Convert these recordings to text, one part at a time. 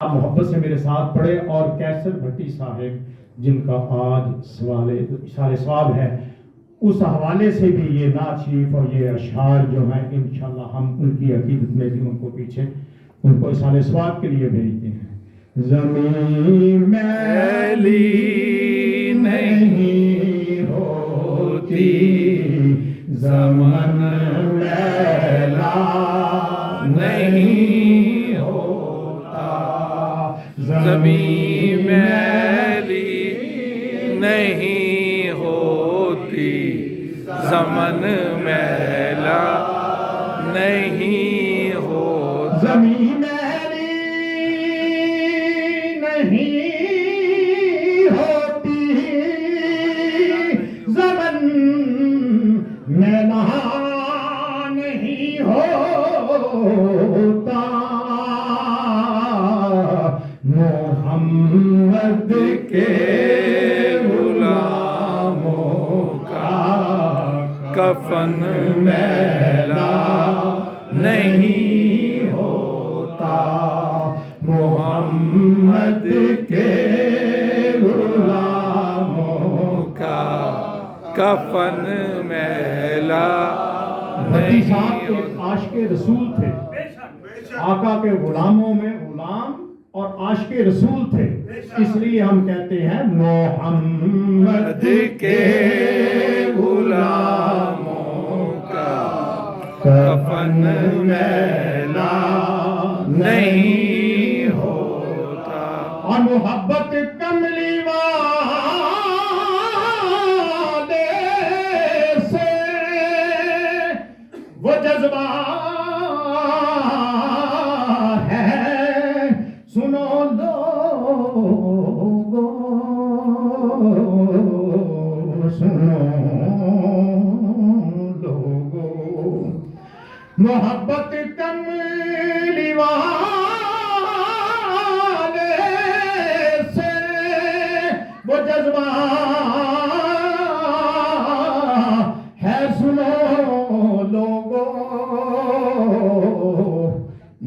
محبت سے میرے ساتھ پڑھے اور کیسر بھٹی صاحب جن کا آج اشارے ثواب ہے، اس حوالے سے بھی یہ نعت شریف اور یہ اشعار جو ہیں انشاءاللہ ہم ان کی عقیدت میں بھی ان کو پیچھے ان کو اشارے ثواب کے لیے بھیجتے ہیں۔ زمین میلی نہیں ہوتی، زمن میلا نہیں ہوتا، زمین میلی نہیں ہوتی، زمن میلا نہیں ہوتا، زمین میلی نہیں ہوتی، زمن میلا نہیں ہوتا، محمد کے غلاموں کا کفن میلا نہیں ہوتا، محمد کے غلاموں کا کفن میلا بھٹی نہیں صاحب ایک عاشق رسول تھے، آقا کے غلاموں میں غلام اور عاشق رسول تھے، اس لیے ہم کہتے ہیں محمد کے غلاموں کا کفن میلا نہیں ہوتا، اور محبت کملی والے سے وہ جذبہ ہے، سنو لوگو سنو لوگو، محبت کملی والے سے وہ جذبہ ہے، سنو لوگو،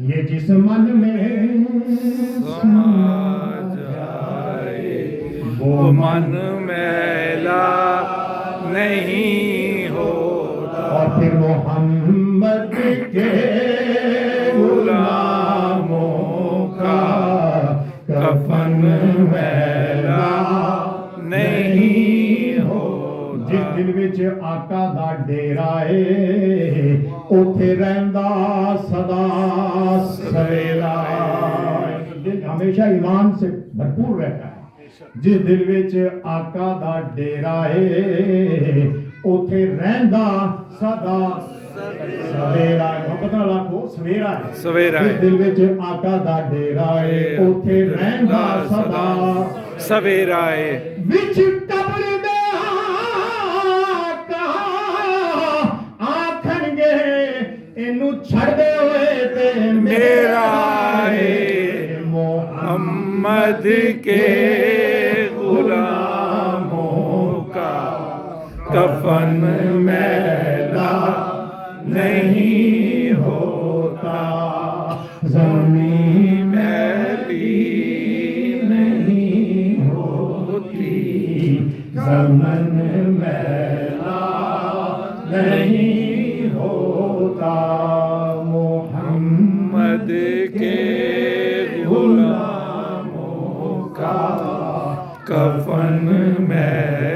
یہ جس من میں سما جائے وہ من میلا نہیں ہوتا، اور پھر محمد کے غلاموں کا کفن میلا نہیں ہوتا، جس دل وچ آقا دا ڈیرا ہے اوتھے رہندا سدا سویرا، دل ہمیشہ ایمان سے بھرپور رہتا ہے، جس دل وچ آقا دا ڈیرا ہے اوتھے رہندا سدا سویرا، محبت نال آکھو سویرا ہے، سویرا ہے، جس دل وچ آقا دا ڈیرا ہے اوتھے رہندا سدا سویرا ہے، وچ قبر دے آقا آکھن گے اینو چھڑ دے ہوئے تے میرا ہے، محمد کے غلاموں کا کفن میلا نہیں ہوتا، زمین میلی نہیں ہوتی، زمن میلا نہیں ہوتا، محمد کے غلاموں کا کفن میلا